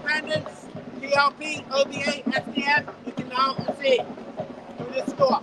independence, PLP, OBA, SDF, you can now see through this store.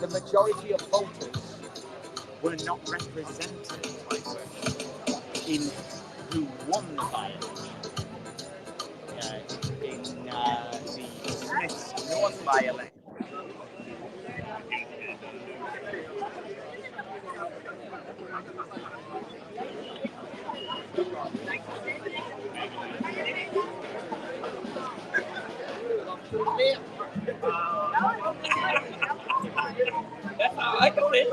The majority of voters were not represented in who won the by-election. In the Smiths North by-election. That's how I got it.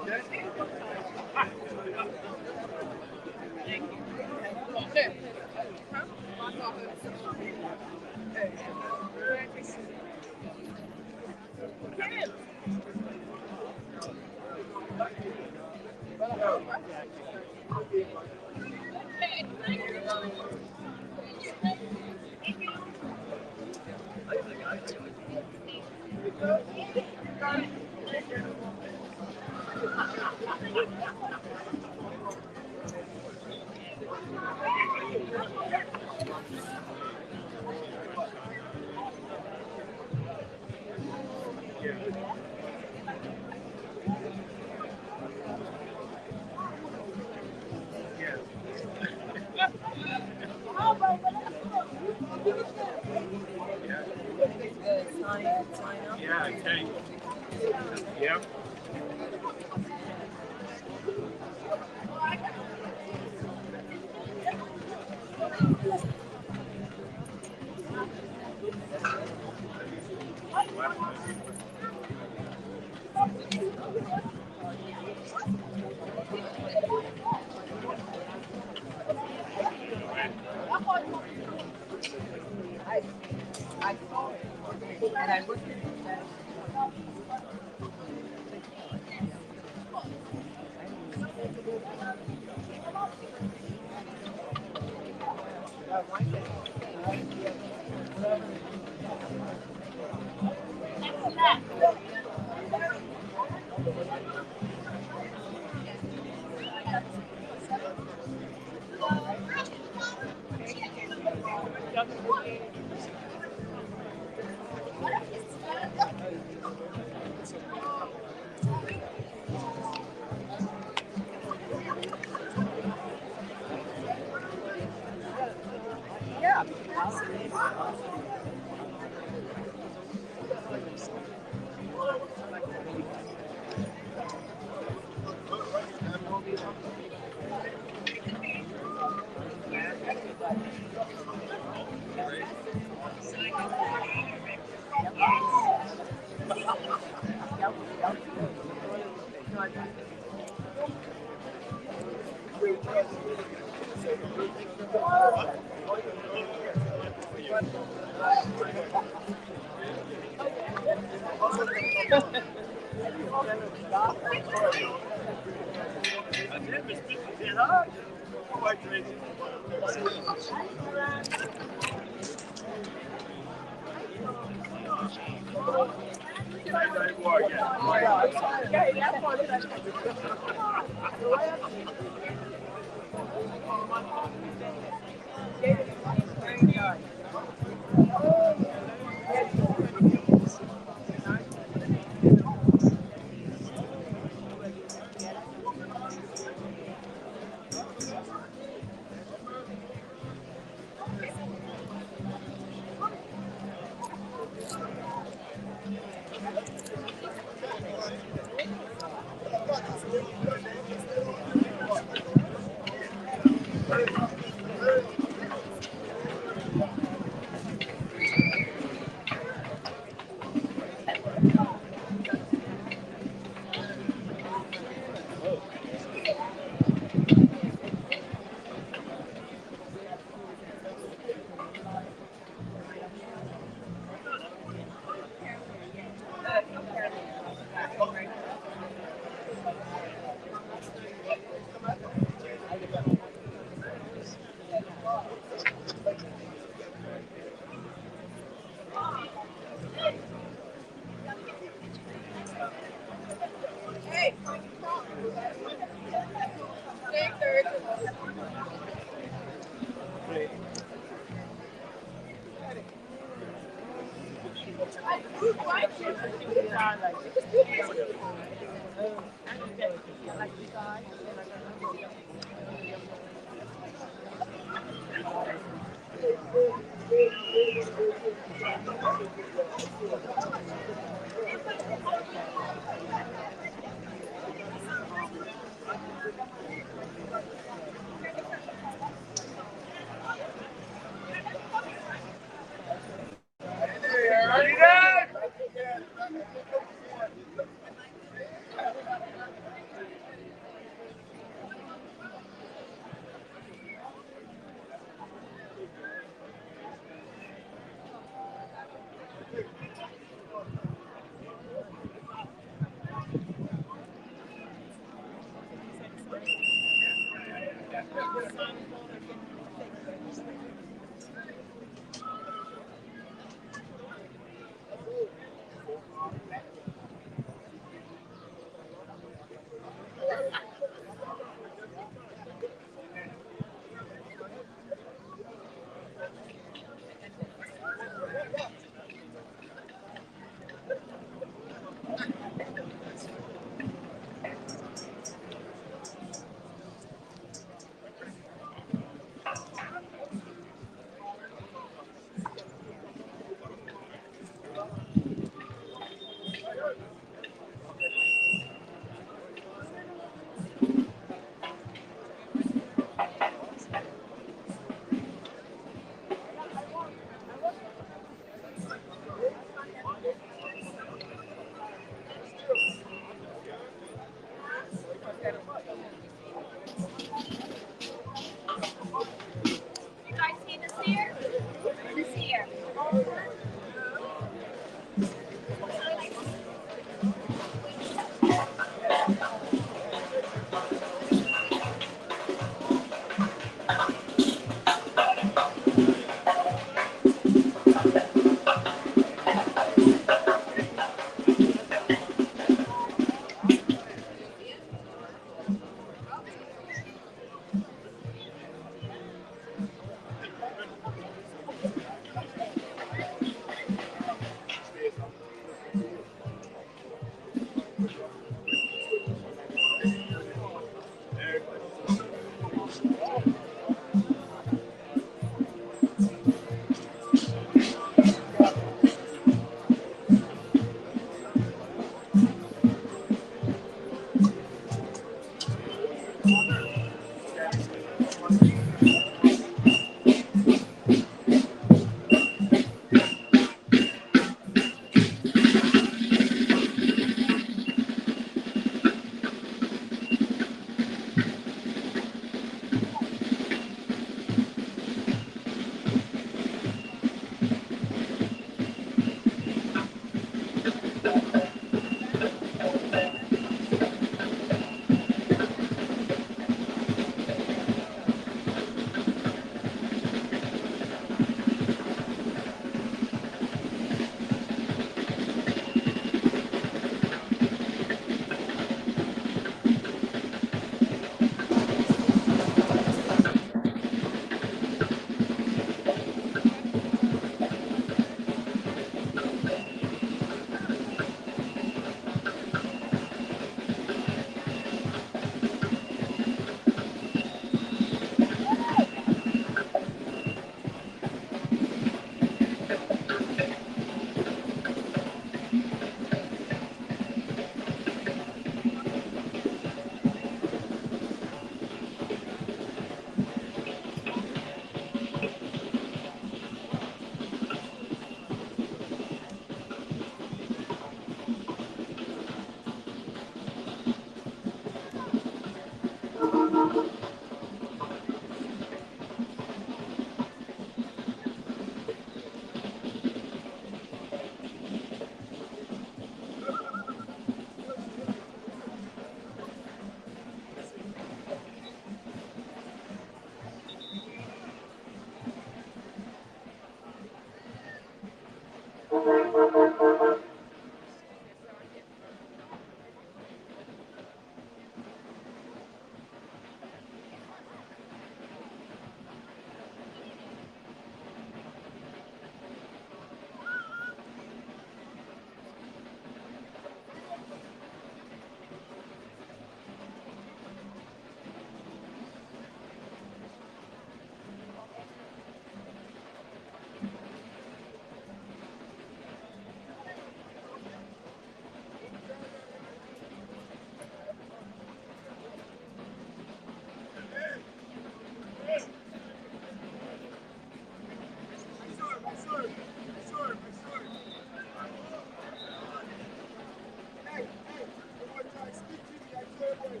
Yes,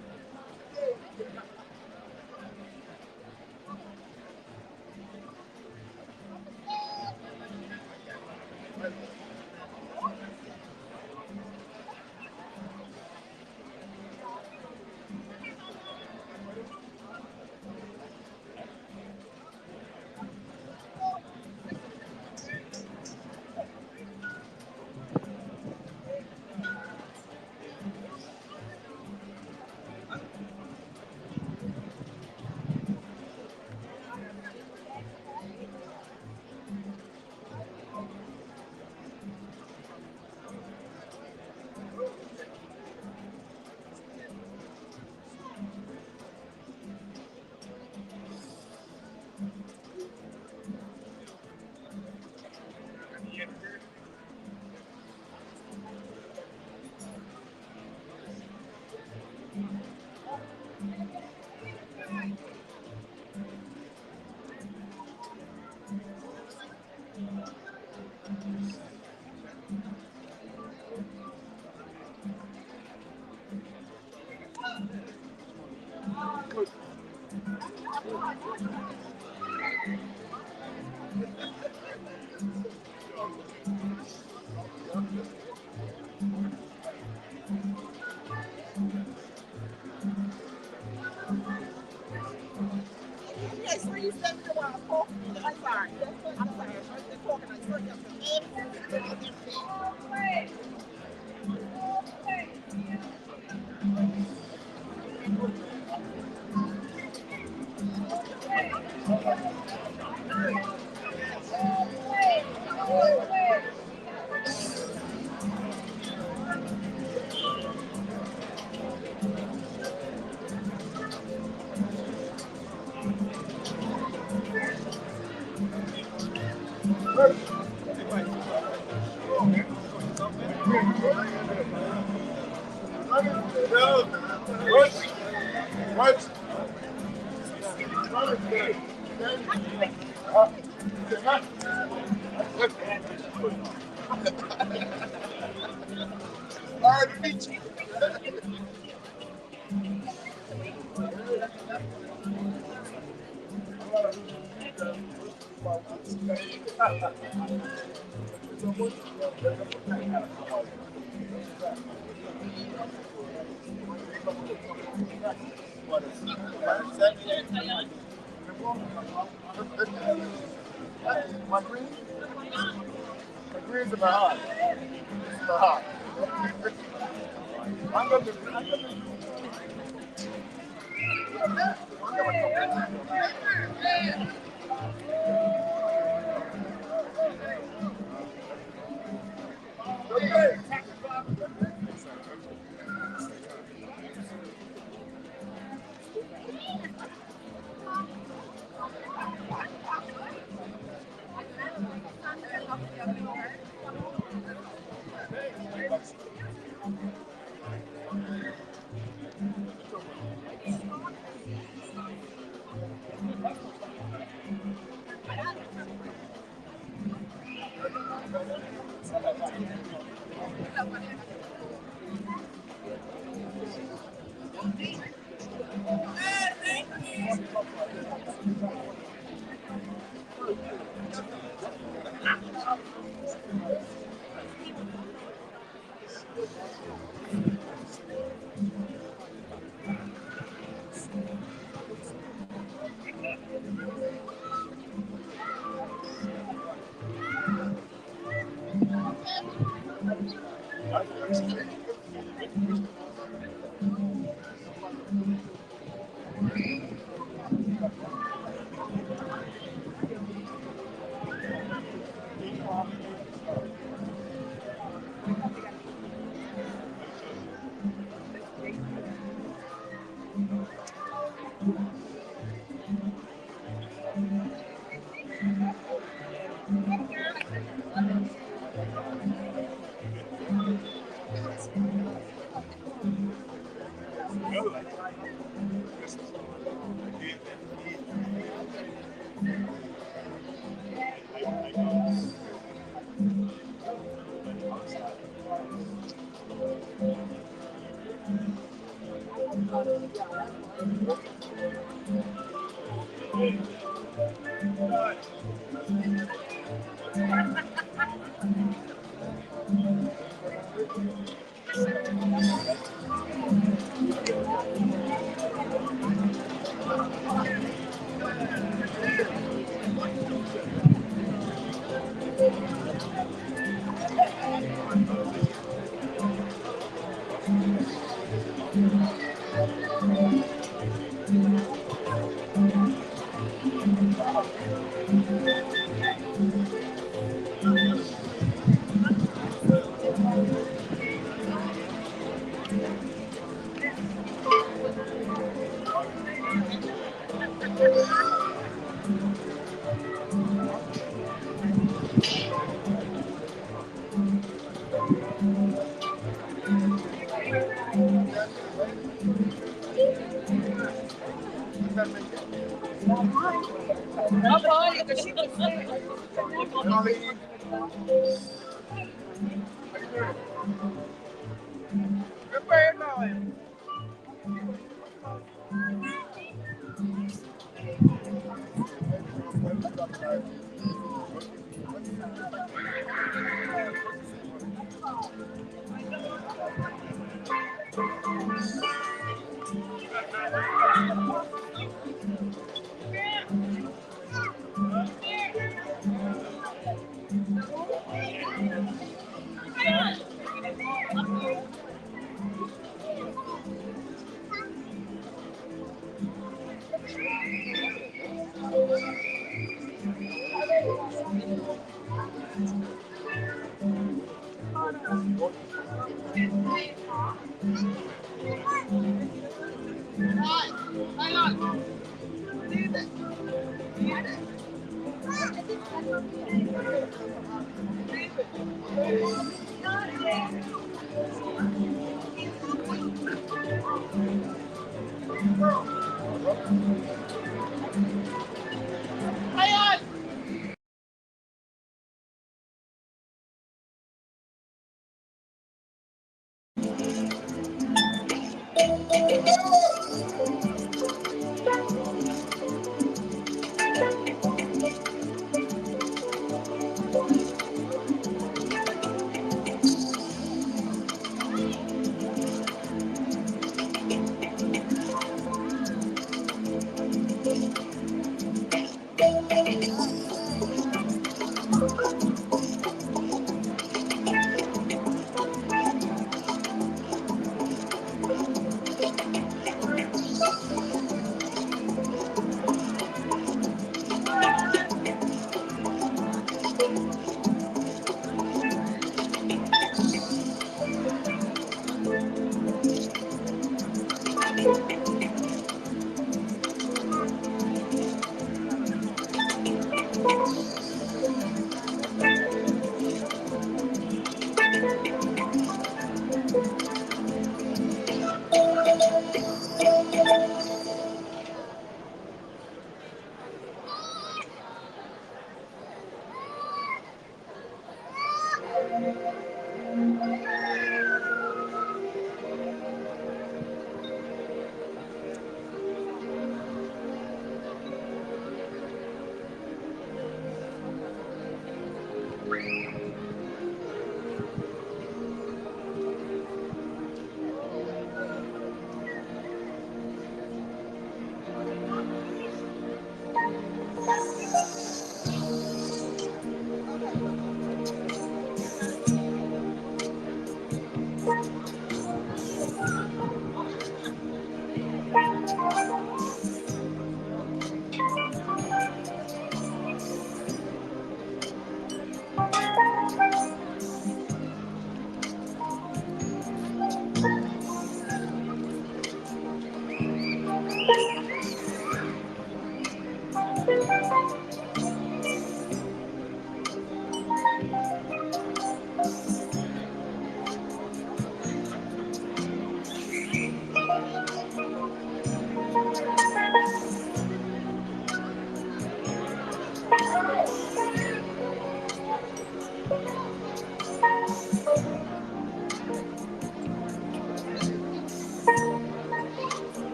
please let me know I'm talking. I'm sorry. I'm sorry. I'm just talking. I'm sorry. My green? My green's in my heart. It's in my heart.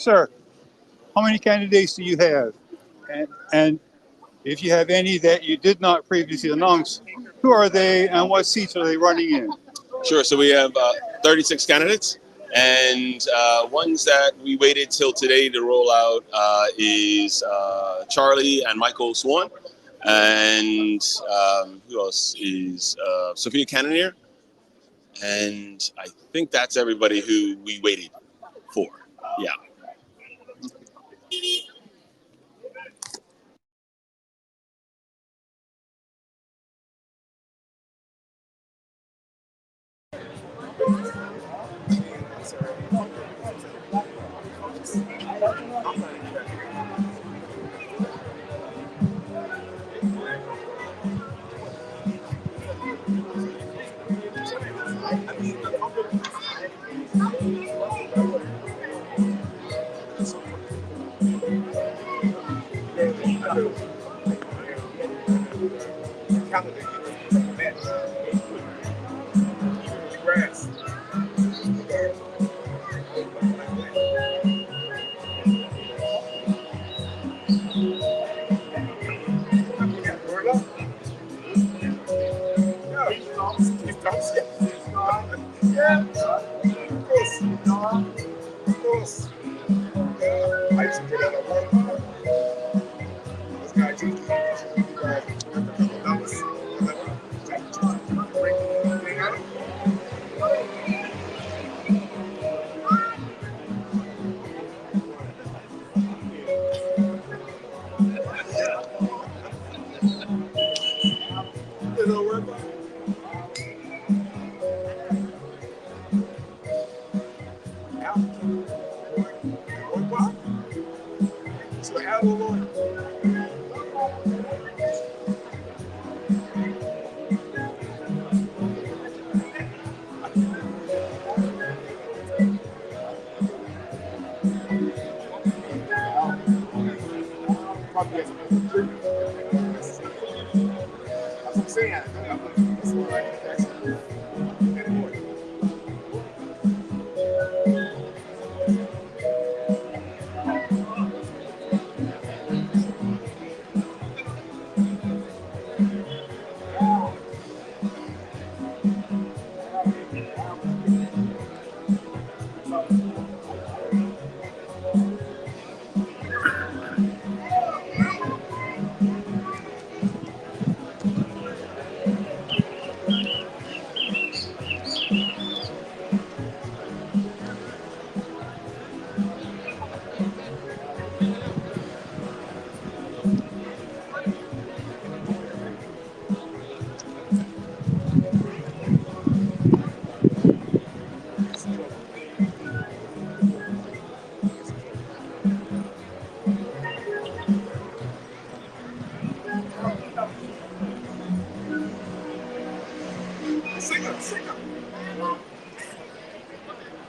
Sir, how many candidates do you have? And if you have any that you did not previously announce, who are they and what seats are they running in? Sure. So we have 36 candidates, and ones that we waited till today to roll out is Charlie and Michael Swan, and who else is Sophia Cannonier, and I think that's everybody who we waited for. Yeah.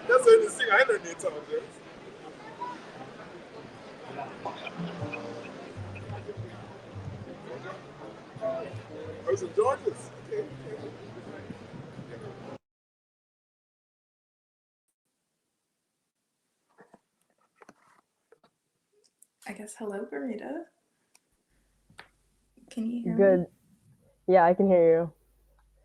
That's interesting. I learned the intelligence. I was in Georgia's. Okay. I guess hello, Berita. Can you hear me? Good. Yeah, I can hear you.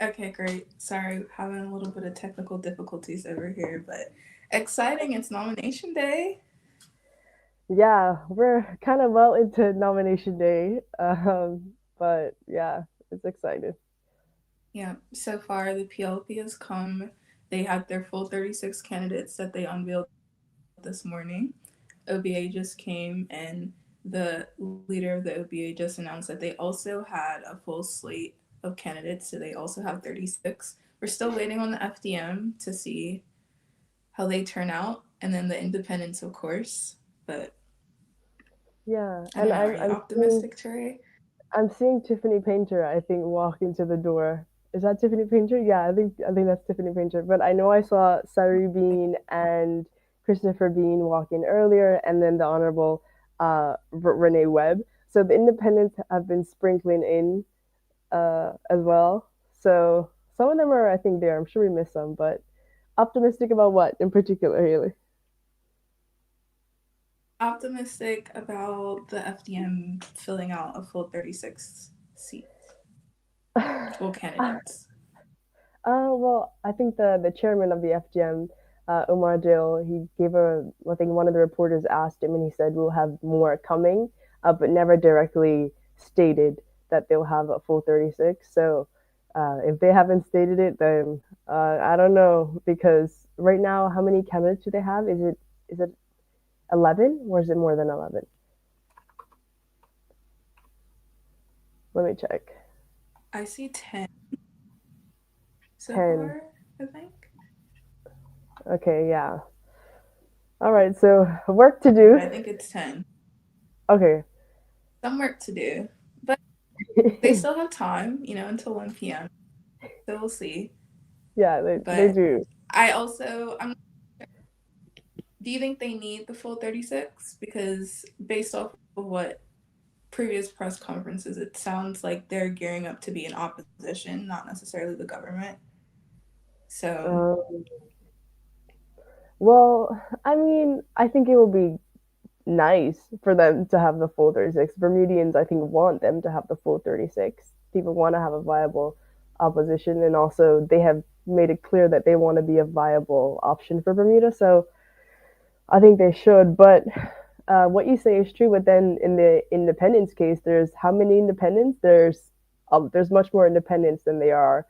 Okay, great. Sorry, having a little bit of technical difficulties over here, but exciting. It's nomination day. Yeah, we're kind of well into nomination day. But yeah, it's exciting. Yeah, so far the PLP has come. They had their full 36 candidates that they unveiled this morning. OBA just came, and the leader of the OBA just announced that they also had a full slate of candidates, so they also have 36. We're still waiting on the FDM to see how they turn out, and then the independents, of course. But Yeah, I don't and know. Are I'm you I'm seeing optimistic, Trey? I'm seeing Tiffany Painter, I think, walk into the door. Is that Tiffany Painter? Yeah, I think that's Tiffany Painter. But I know I saw Sari Bean and Christopher Bean walk in earlier, and then the Honorable Renee Webb. So the independents have been sprinkling in as well. So some of them are, I think, there. I'm sure we missed some, but optimistic about what in particular, Haley? Optimistic about the FDM filling out a full 36 seats. Well, candidates. Well, I think the chairman of the FGM, Omar Dill, he gave I think one of the reporters asked him, and he said we'll have more coming, but never directly stated that they'll have a full 36. So if they haven't stated it, then I don't know because right now, how many candidates do they have? Is it 11 or is it more than 11? Let me check. I see 10 so 10. far, I think. Okay, yeah. All right, so work to But do. I think it's 10. Okay. Some work to do. But they still have time, until 1 p.m. So we'll see. Yeah, they But do. I'm do you think they need the full 36? Because based off of what previous press conferences, it sounds like they're gearing up to be in opposition, not necessarily the government. So Um, well, I mean, I think it would be nice for them to have the full 36. Bermudians, I think, want them to have the full 36. People want to have a viable opposition, and also they have made it clear that they want to be a viable option for Bermuda. So I think they should. But what you say is true. But then in the independence case, there's how many independents? There's much more independents than there are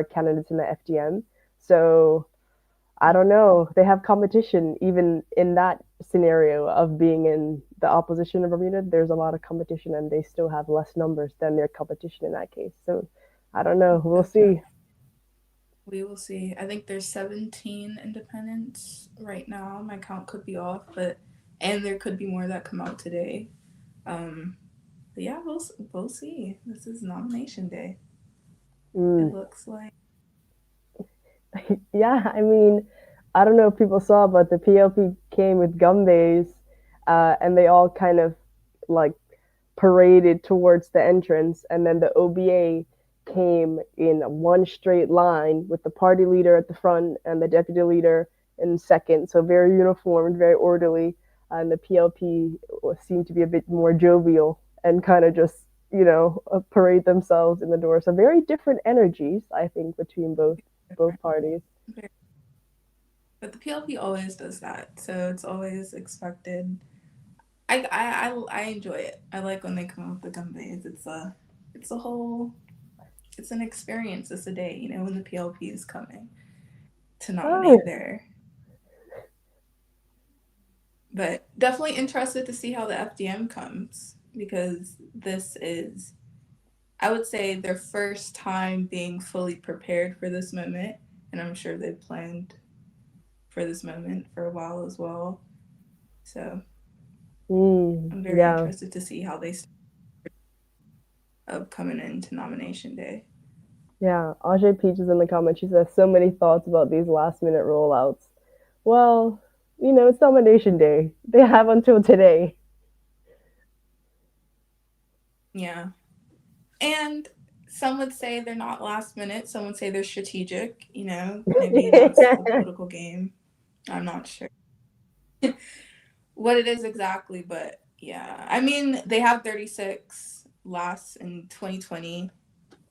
candidates in the FDM. So I don't know. They have competition even in that scenario of being in the opposition of Bermuda. There's a lot of competition, and they still have less numbers than their competition in that case. So I don't know. We'll okay, see. we will see. I think there's 17 independents right now. My count could be off, and there could be more that come out today. Um, but yeah, we'll see. This is nomination day. It Mm. looks like. Yeah, I mean, I don't know if people saw, but the PLP came with gum days, and they all kind of like paraded towards the entrance, and then the OBA came in one straight line with the party leader at the front and the deputy leader in second. So very uniformed, very orderly, and the PLP seemed to be a bit more jovial and kind of just parade themselves in the door. So very different energies, I think, between both parties. But the PLP always does that, so it's always expected. I enjoy it. I like when they come up with the gumbays. It's a whole it's an experience. It's a day, when the PLP is coming to nominate Oh, there. But definitely interested to see how the FDM comes because this is, I would say, their first time being fully prepared for this moment, and I'm sure they've planned for this moment for a while as well. So I'm very yeah. interested to see how they start up coming into nomination day. Yeah, Ajay Peach is in the comments. She says so many thoughts about these last minute rollouts. Well, it's nomination day. They have until today. Yeah. And some would say they're not last minute. Some would say they're strategic. Maybe that's the political game. I'm not sure what it is exactly, but yeah. I mean, they have 36 last in 2020.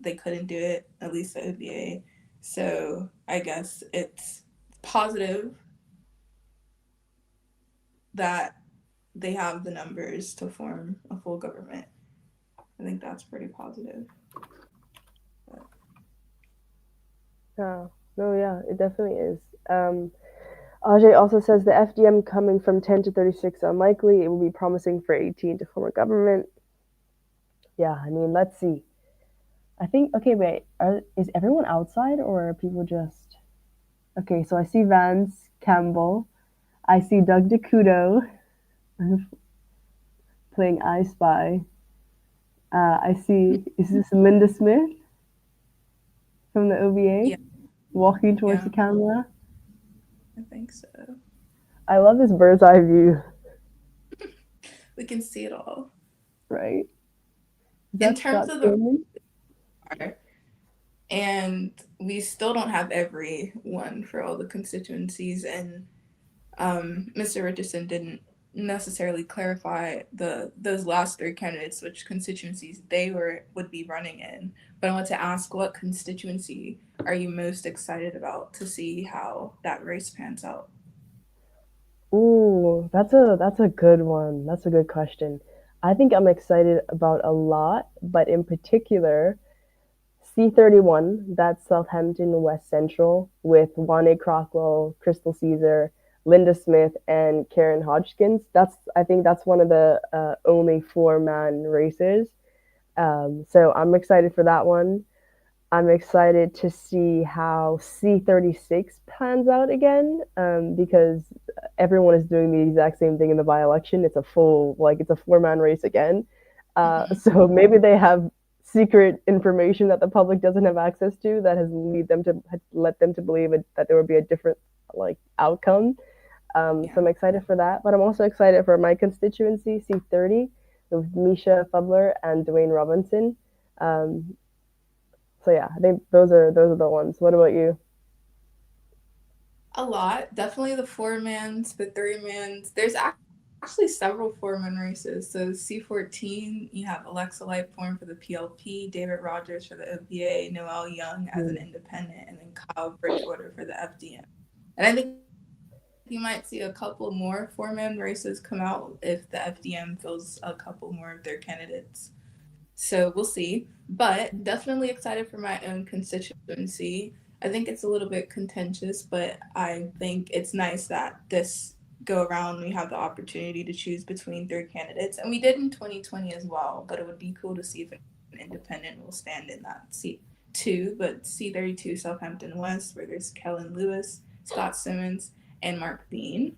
They couldn't do it, at least the OBA. So I guess it's positive that they have the numbers to form a full government. I think that's pretty positive. But Yeah. No, yeah, it definitely is. Um, Ajay also says the FDM coming from 10 to 36 unlikely. It will be promising for 18 to form a government. Yeah, I mean, let's see. I think, okay, wait, is everyone outside or are people just. Okay, so I see Vance Campbell. I see Doug DeCudo playing I Spy. I see, is this Linda Smith from the OVA yeah, walking towards the yeah, camera? I think so. I love this bird's eye view, We can see it all. right? Is In that terms Scott of the Tillman? and we still don't have every one for all the constituencies, and Mr. Richardson didn't necessarily clarify those last three candidates which constituencies they would be running in. But I want to ask, what constituency are you most excited about to see how that race pans out? Ooh, that's a good one. That's a good question. I think I'm excited about a lot, but in particular, C31, that's Southampton West Central with Wanye Crockwell, Crystal Caesar, Linda Smith, and Karen Hodgkins. I think that's one of the only four-man races. So I'm excited for that one. I'm excited to see how C36 pans out again, because everyone is doing the exact same thing in the by-election. It's a four-man race again. Mm-hmm. So maybe they have secret information that the public doesn't have access to that has led them to believe that there would be a different outcome. So Yeah. I'm excited for that, but I'm also excited for my constituency C30 with Misha Fubler and Dwayne Robinson. Um, so yeah, I think those are the ones. What about you? A lot. Definitely the four mans, the three mans. There's actually several four man races. So C14, you have Alexa Lightform for the PLP, David Rogers for the OBA, Noel Young as an independent, and then Kyle Bridgewater for the FDM. And I think you might see a couple more four man races come out if the FDM fills a couple more of their candidates. So we'll see. But definitely excited for my own constituency. I think it's a little bit contentious, but I think it's nice that this go around we have the opportunity to choose between three candidates. And we did in 2020 as well, but it would be cool to see if an independent will stand in that seat too. But C32 Southampton West, where there's Kellen Lewis, Scott Simmons, and Mark Bean.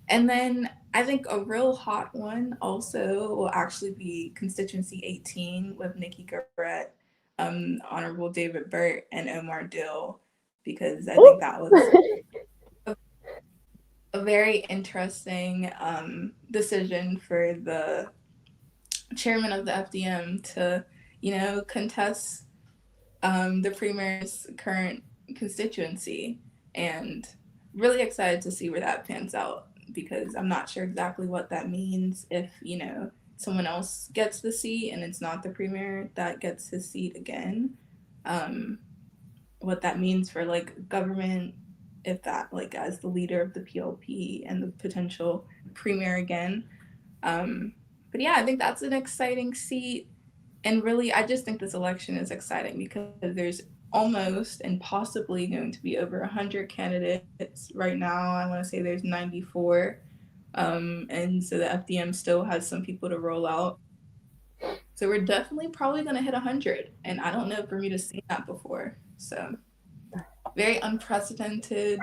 And then I think a real hot one also will actually be constituency 18 with Nikki Garrett, Honorable David Burt, and Omar Dill, because I think that was a very interesting decision for the chairman of the FDM to, contest the premier's current constituency, and really excited to see where that pans out because I'm not sure exactly what that means if someone else gets the seat and it's not the premier that gets his seat again. Um, what that means for like government if that like as the leader of the PLP and the potential premier again. Um, but yeah, I think that's an exciting seat. And really, I just think this election is exciting because there's almost and possibly going to be over 100 candidates. Right now, I want to say there's 94. And so the FDM still has some people to roll out. So we're definitely probably going to hit 100. And I don't know if Bermuda's seen that before. So very unprecedented,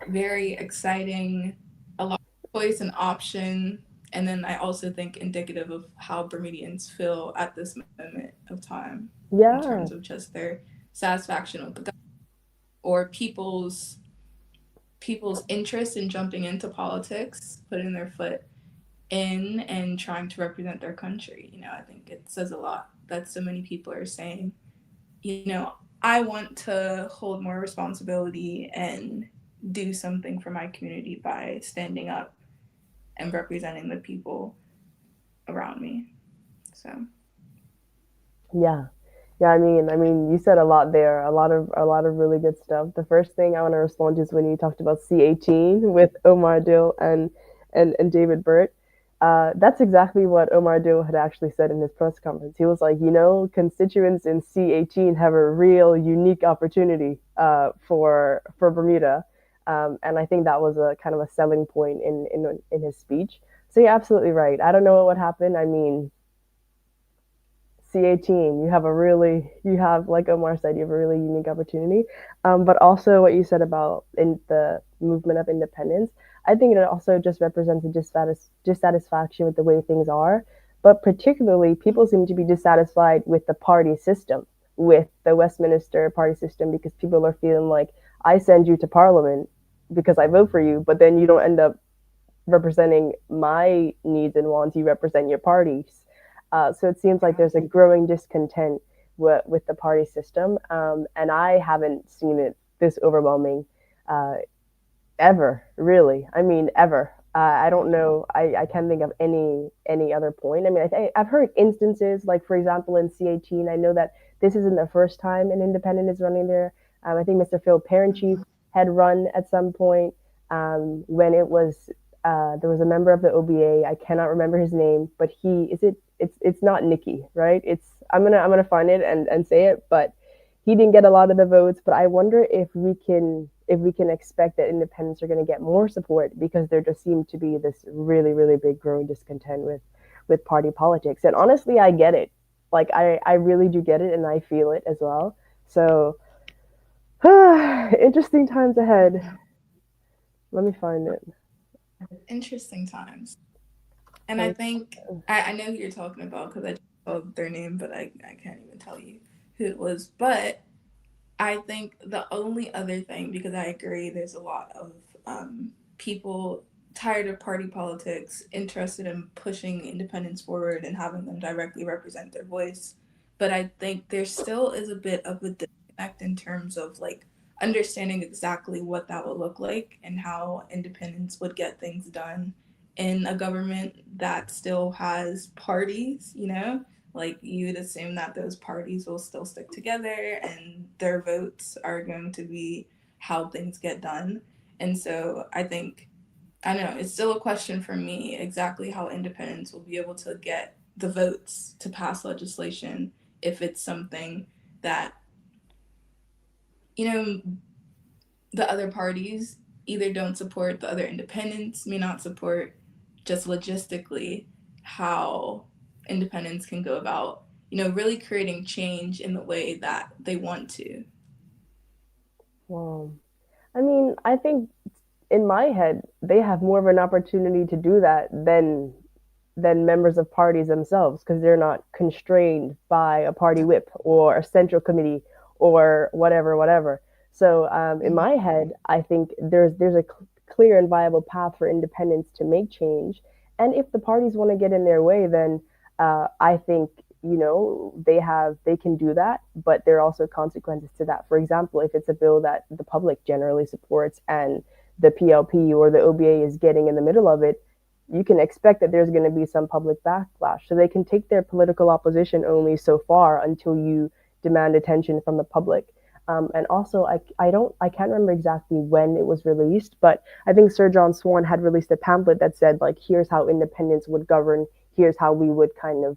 very exciting, a lot of choice and option. And then I also think indicative of how Bermudians feel at this moment of time in terms Yeah, of just their satisfaction with the government or people's interest in jumping into politics, putting their foot in and trying to represent their country. I think it says a lot that so many people are saying, I want to hold more responsibility and do something for my community by standing up and representing the people around me. So Yeah. Yeah, I mean, you said a lot there, a lot of really good stuff. The first thing I want to respond to is when you talked about C18 with Omar Dill and David Burt. That's exactly what Omar Dill had actually said in his press conference. He was like, constituents in C18 have a real unique opportunity for Bermuda, and I think that was a kind of a selling point in his speech. So you're absolutely right. I don't know what would happen. I mean, C18, you have, like Omar said, you have a really unique opportunity. But also what you said about in the movement of independence, I think it also just represents a dissatisfaction with the way things are. But particularly, people seem to be dissatisfied with the party system, with the Westminster party system, because people are feeling like I send you to parliament because I vote for you, but then you don't end up representing my needs and wants. You represent your parties. So it seems like there's a growing discontent with the party system, and I haven't seen it this overwhelming uh, ever, really. I mean, ever. I don't know. I can't think of any other point. I mean, I've heard instances, like for example in C18. I know that this isn't the first time an independent is running there. I think Mr. Phil Chief had run at some point when it was there was a member of the OBA. I cannot remember his name, but he is it. It's not Nikki, right? I'm gonna find it and say it, but he didn't get a lot of the votes. But I wonder if we can expect that independents are going to get more support, because there just seemed to be this really really big growing discontent with party politics. And honestly, I get it. Like I really do get it, and I feel it as well. So interesting times ahead. Let me find it. interesting times. And I think I know who you're talking about because I just saw their name, but I can't even tell you who it was. But I think the only other thing, because I agree, there's a lot of people tired of party politics, interested in pushing independence forward and having them directly represent their voice. But I think there still is a bit of a disconnect in terms of like understanding exactly what that would look like and how independence would get things done in a government that still has parties. Like you would assume that those parties will still stick together and their votes are going to be how things get done. And so I don't know, it's still a question for me exactly how independents will be able to get the votes to pass legislation if it's something that, you know, the other parties either don't support, the other independents may not support, just logistically how independents can go about, really creating change in the way that they want to. Well, I mean, I think in my head they have more of an opportunity to do that than members of parties themselves, because they're not constrained by a party whip or a central committee or whatever. So in my head, I think there's a clear and viable path for independents to make change. And if the parties want to get in their way, then I think they can do that. But there are also consequences to that. For example, if it's a bill that the public generally supports and the PLP or the OBA is getting in the middle of it, you can expect that there's going to be some public backlash. So they can take their political opposition only so far until you demand attention from the public. And also, I can't remember exactly when it was released, but I think Sir John Swan had released a pamphlet that said like, here's how independence would govern. Here's how we would kind of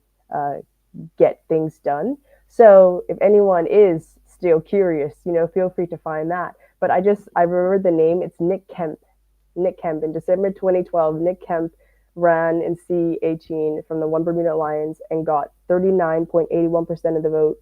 get things done. So if anyone is still curious, feel free to find that. But I remember the name. It's Nick Kemp. Nick Kemp. In December 2012, Nick Kemp ran in C18 from the One Bermuda Alliance and got 39.81% of the vote.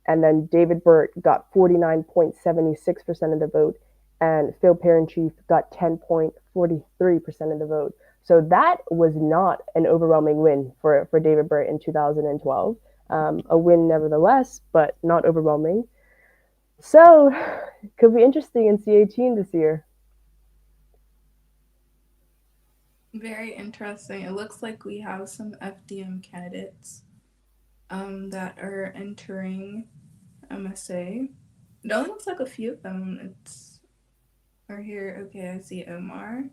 And then David Burt got 49.76% of the vote, and Phil Chief got 10.43% of the vote. So that was not an overwhelming win for David Burt in 2012. A win nevertheless, but not overwhelming. So, it could be interesting in C18 this year. Very interesting. It looks like we have some FDM candidates that are entering MSA. It only looks like a few of them. It's are here. Okay, I see Omar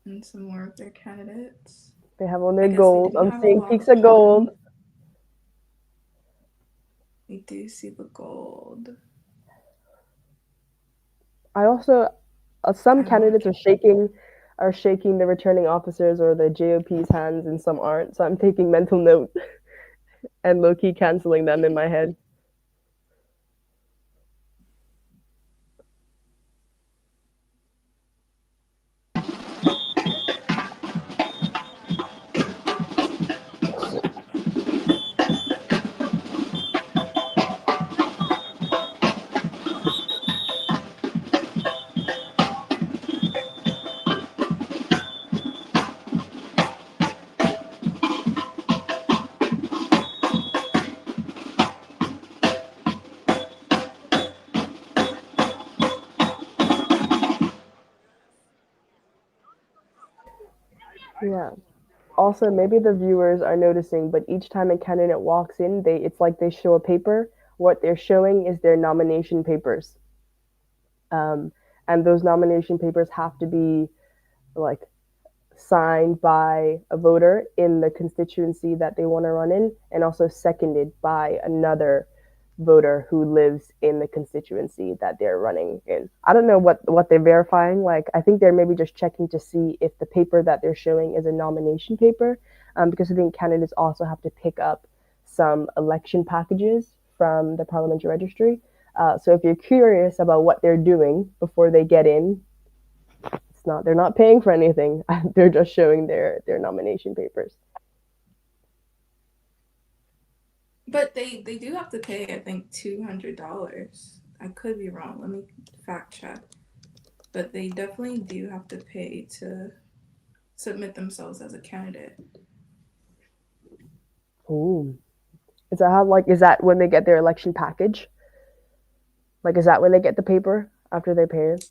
and some more of their candidates. They have on I their guess they gold. didn't I'm have a seeing lock peaks of on. gold. We do see the gold. I also some I'm not candidates are shaking the returning officers or the JOP's hands and some aren't. So I'm taking mental note and low key canceling them in my head. Yeah. Also, maybe the viewers are noticing, but each time a candidate walks in, they it's like they show a paper. What they're showing is their nomination papers, um, and those nomination papers have to be like signed by a voter in the constituency that they want to run in, and also seconded by another voter who lives in the constituency that they're running in. I don't know what they're verifying. Like, I think they're maybe just checking to see if the paper that they're showing is a nomination paper, because I think candidates also have to pick up some election packages from the parliamentary registry. So if you're curious about what they're doing before they get in, it's not they're not paying for anything. They're just showing their nomination papers. But they do have to pay, I think, $200. I could be wrong. Let me fact check. But they definitely do have to pay to submit themselves as a candidate. Ooh. Is that when they get their election package? Like, is that when they get the paper after they pay it?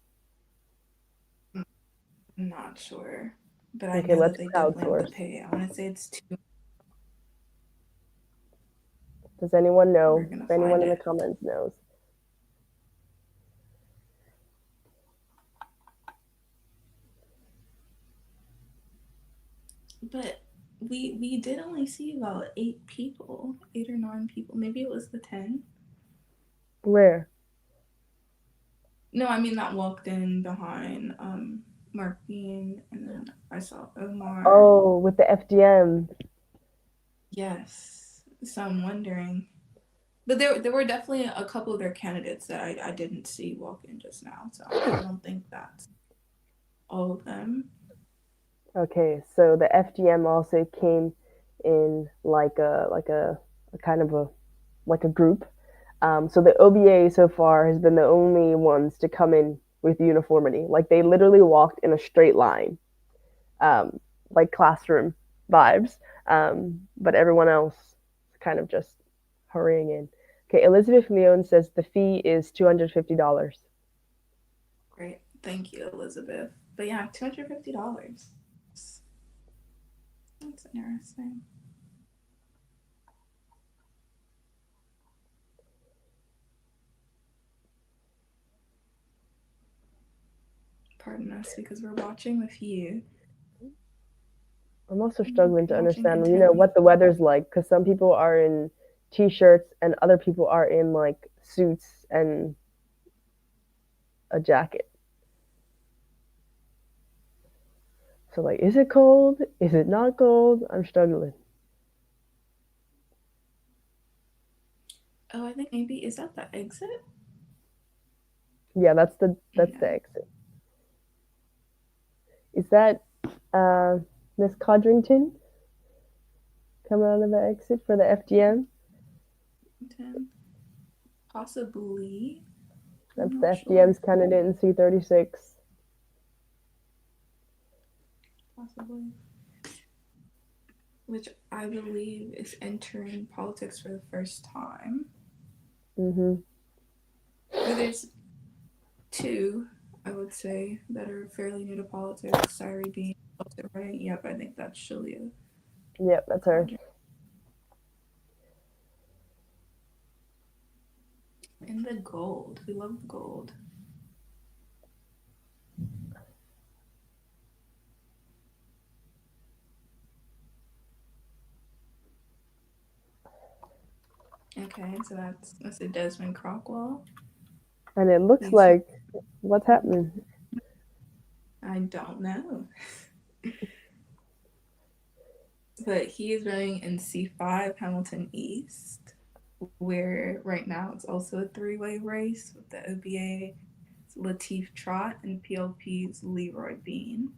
I'm not sure. But I Okay, know that let's they definitely have to crowdsource. pay. I want to say it's two. Does anyone We're know? gonna If anyone find in the it. comments knows. But we did only see about 8 people, 8 or 9 people. Maybe it was the 10. Where? No, I mean that walked in behind Mark Bean, and then I saw Omar. Oh, with the FDM. Yes. So I'm wondering. But there were definitely a couple of their candidates that I didn't see walk in just now. So I don't think that's all of them. Okay, so the FDM also came in a kind of a like a group. So the OBA so far has been the only ones to come in with uniformity. Like they literally walked in a straight line, um, like classroom vibes. But everyone else kind of just hurrying in. Okay, Elizabeth Leone says the fee is $250. Great. Thank you, Elizabeth. But yeah, $250. That's interesting. Pardon us because we're watching with you. I'm also struggling to Watching understand, intently. what the weather's like because some people are in t-shirts and other people are in like suits and a jacket. So like, is it cold? Is it not cold? I'm struggling. Oh, I think maybe is that the exit? Yeah, that's Yeah. the exit. Is that Miss Codrington coming out of the exit for the FDM? Possibly. I'm That's the not sure. FDM's candidate in C36. Possibly. which I believe is entering politics for the first time. Mm-hmm. But there's two, I would say, that are fairly new to politics. Sorry, being also right. Yep, I think that's Shalia Yep, that's her. Roger. And the gold. We love the gold. Okay, so that's a Desmond Crockwell. And it looks He's like what's happening. I don't know. But he is running in C5 Hamilton East, where right now it's also a three-way race with the OBA Lateef Trott and PLP's Leroy Bean.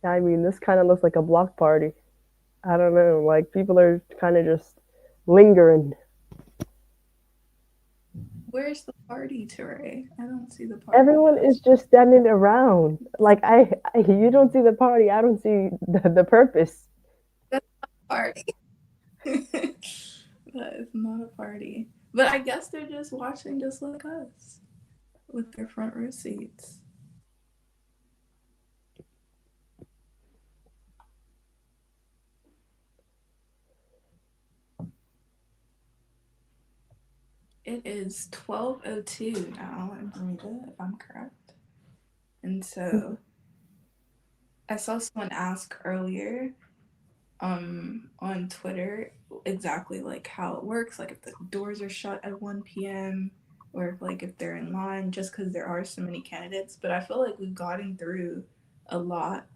I mean, this kind of looks like a block party. I don't know. Like people are kind of just lingering. Where's the party, Teray? I don't see the party Everyone is post. just standing around. Like you don't see the party. I don't see the purpose. That's not a party. That is not a party. But I guess they're just watching just like us with their front row seats. It is 12:02 now in Bermuda, if I'm correct. And so I saw someone ask earlier on Twitter exactly like how it works, like if the doors are shut at 1 p.m. or if like if they're in line just because there are so many candidates. But I feel like we've gotten through a lot.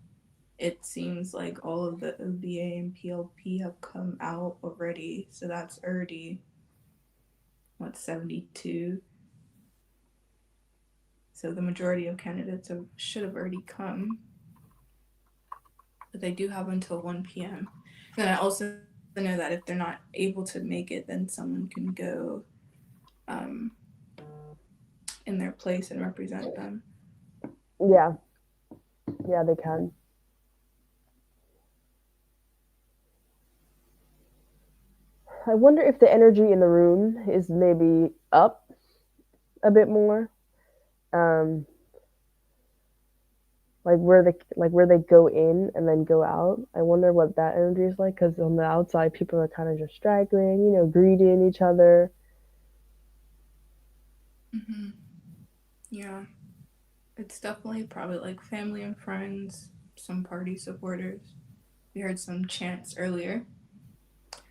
It seems like all of the OBA and PLP have come out already, so that's already what 72. So the majority of candidates should have already come, but they do have until 1 p.m. And I also know that if they're not able to make it, then someone can go um, in their place and represent them. Yeah, yeah, they can. I wonder if the energy in the room is maybe up a bit more. Um, like where they go in and then go out. I wonder what that energy is like because on the outside, people are kind of just straggling, greeting each other. Mm-hmm. Yeah, it's definitely probably like family and friends, some party supporters. We heard some chants earlier.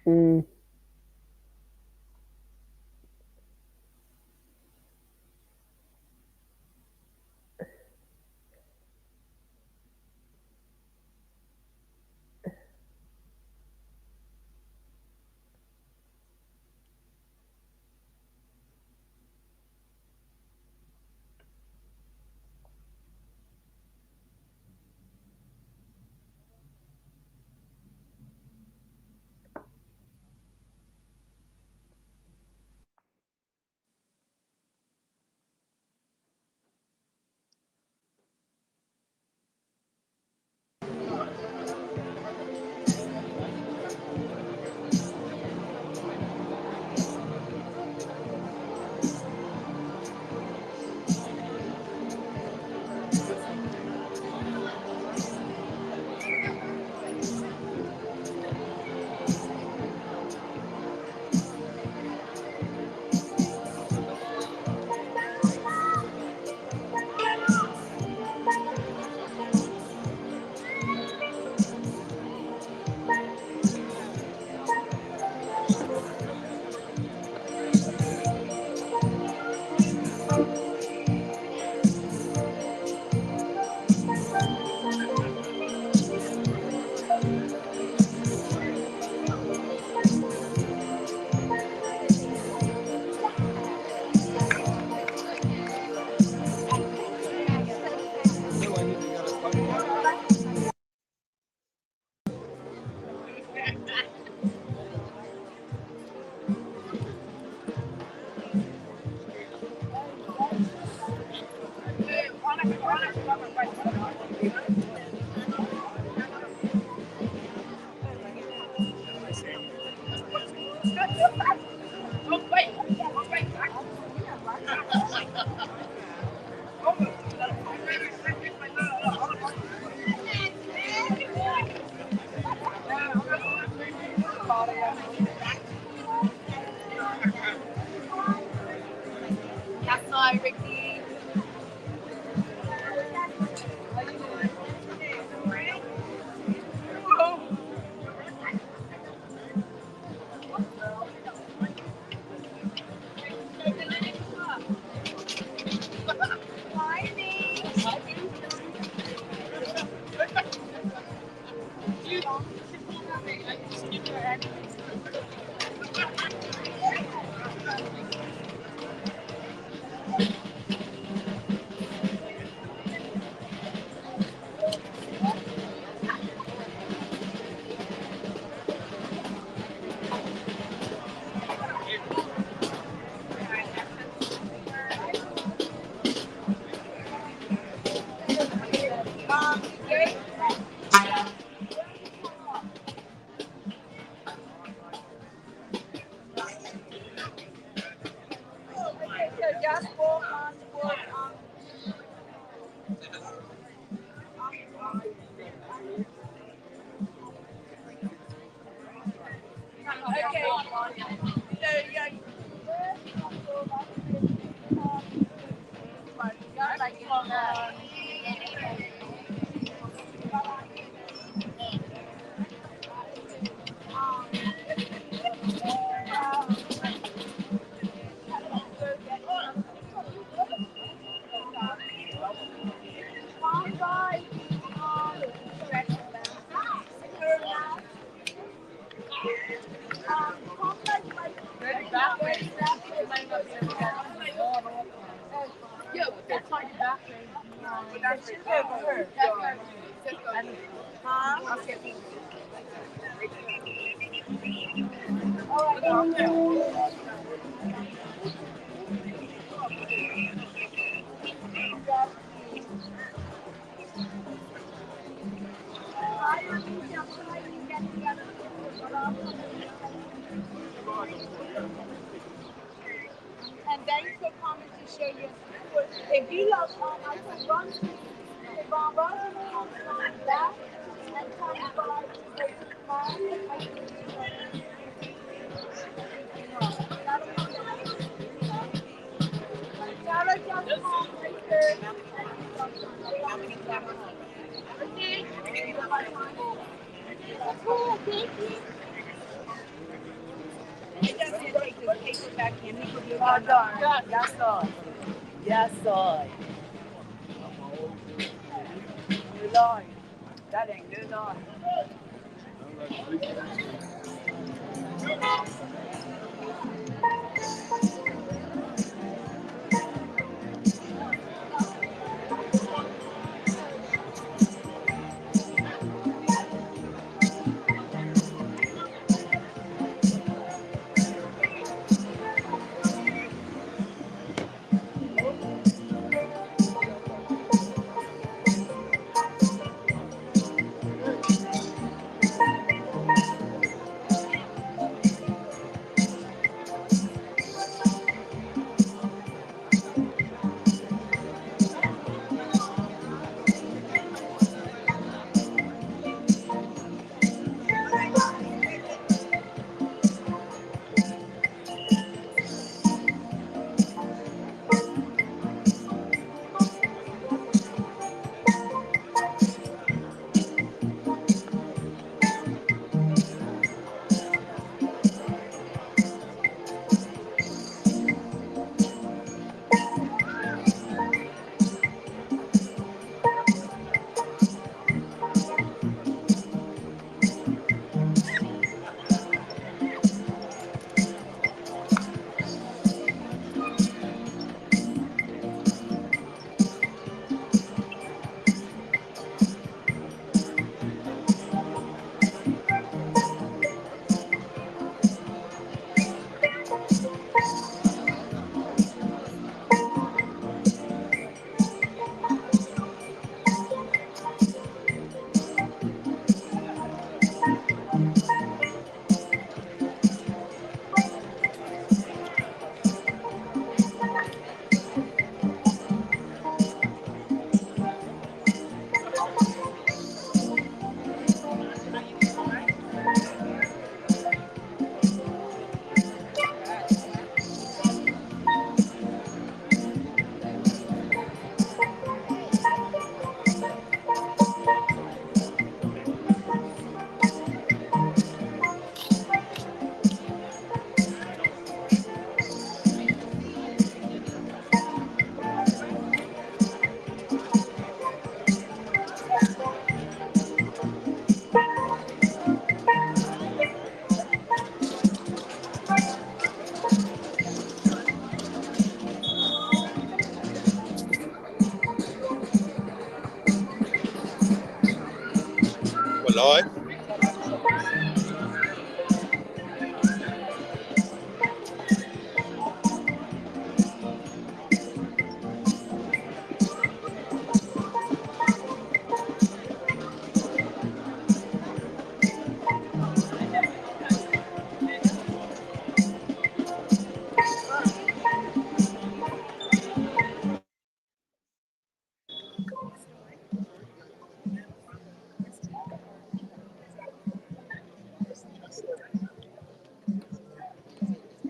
Mm.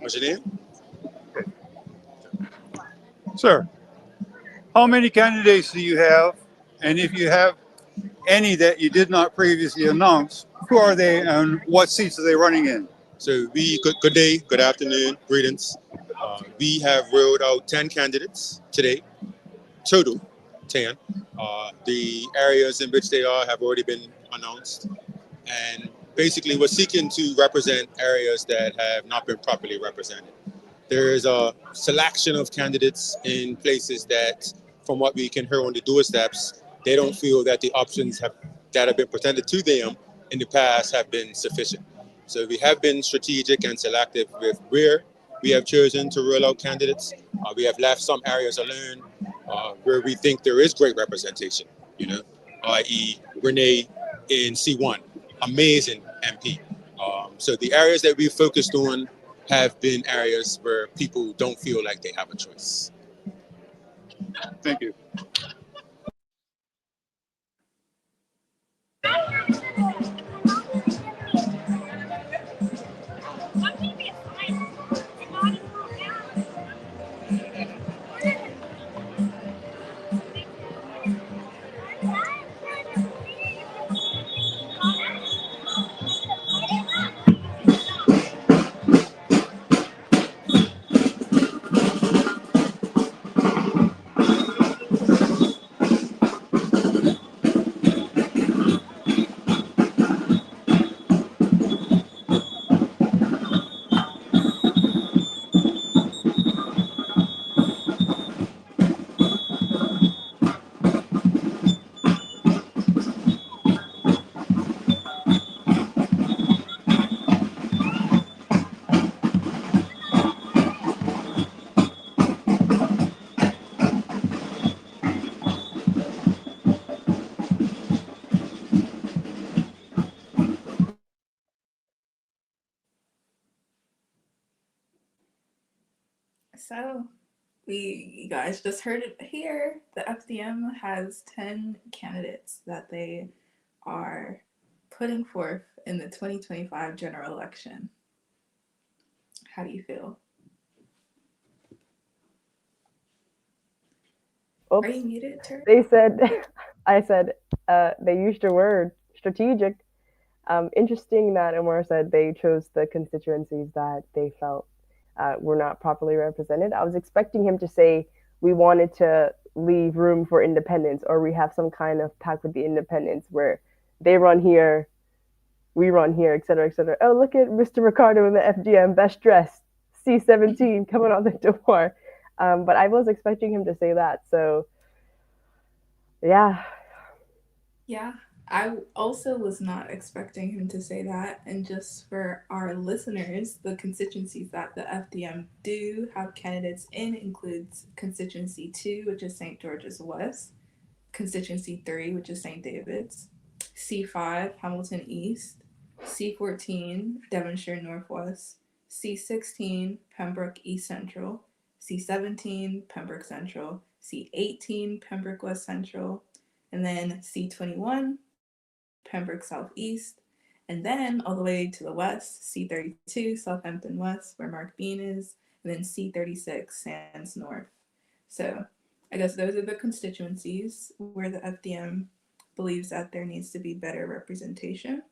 What's your name? Sir, how many candidates do you have? And if you have any that you did not previously announce, who are they and what seats are they running in? So good day, good afternoon, greetings. We have rolled out 10 candidates today, total 10. The areas in which they are have already been announced. And basically we're seeking to represent areas that have not been properly represented. There is a selection of candidates in places that, from what we can hear on the doorsteps, they don't feel that the options that have been presented to them in the past have been sufficient. So we have been strategic and selective with where we have chosen to roll out candidates. We have left some areas alone where we think there is great representation, i.e. Renee in C1, amazing MP. So the areas that we focused on have been areas where people don't feel like they have a choice. Thank you. So, you guys just heard it here. The FDM has 10 candidates that they are putting forth in the 2025 general election. How do you feel? Oops. Are you muted, Tur? They said, I said, they used your word, strategic. Interesting that Amor said they chose the constituencies that they felt were not properly represented. I was expecting him to say we wanted to leave room for independence, or we have some kind of pact with the independents where they run here, we run here, et cetera, et cetera. Oh, look at Mr. Ricardo in the FDM, best dressed, C17 coming on the door. But I was expecting him to say that. So, yeah. Yeah, I also was not expecting him to say that. And just for our listeners, the constituencies that the FDM do have candidates in includes constituency 2, which is St. George's West, constituency 3, which is St. David's, C5, Hamilton East, C14, Devonshire Northwest, C16, Pembroke East Central, C17, Pembroke Central, C18, Pembroke West Central, and then C21, Pembroke Southeast, and then all the way to the west, C32, Southampton West, where Mark Bean is, and then C36, Sands North. So I guess those are the constituencies where the FDM believes that there needs to be better representation.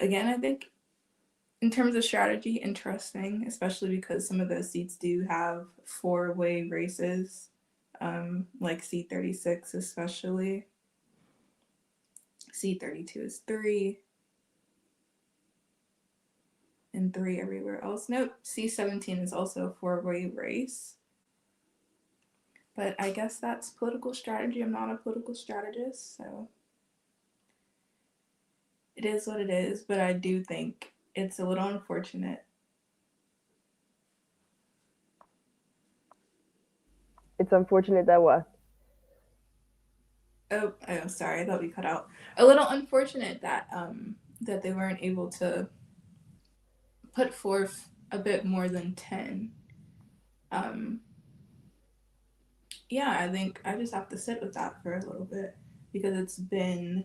Again, I think in terms of strategy, interesting, especially because some of those seats do have four-way races, like C36 especially. C32 is 3, and 3 everywhere else. Nope, C17 is also a four-way race. But I guess that's political strategy. I'm not a political strategist, so it is what it is. But I do think it's a little unfortunate. It's unfortunate that what? Oh, sorry, I thought we cut out. A little unfortunate that that they weren't able to put forth a bit more than 10. Um, yeah, I think I just have to sit with that for a little bit because it's been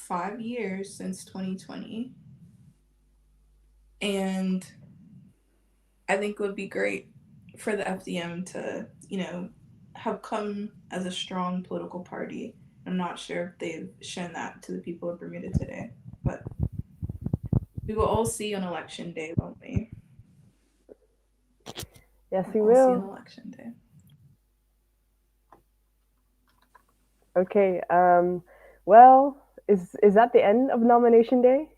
5 years since 2020. And I think it would be great for the FDM to, have come as a strong political party. I'm not sure if they've shown that to the people of Bermuda today, but we will all see on election day, won't we? Yes, we We'll all see on will. election day. Okay. Well, is that the end of nomination day?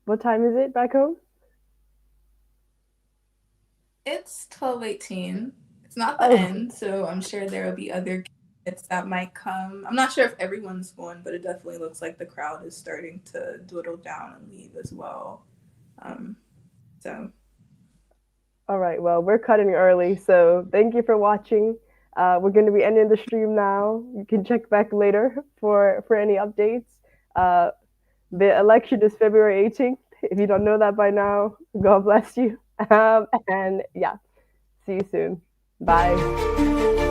What time is it back home? It's 12:18. It's not the end, so I'm sure there will be other candidates that might come. I'm not sure if everyone's going, but it definitely looks like the crowd is starting to dwindle down and leave as well. So. All right. Well, we're cutting early, so thank you for watching. We're going to be ending the stream now. You can check back later for any updates. The election is February 18th. If you don't know that by now, God bless you. And yeah, see you soon. Bye.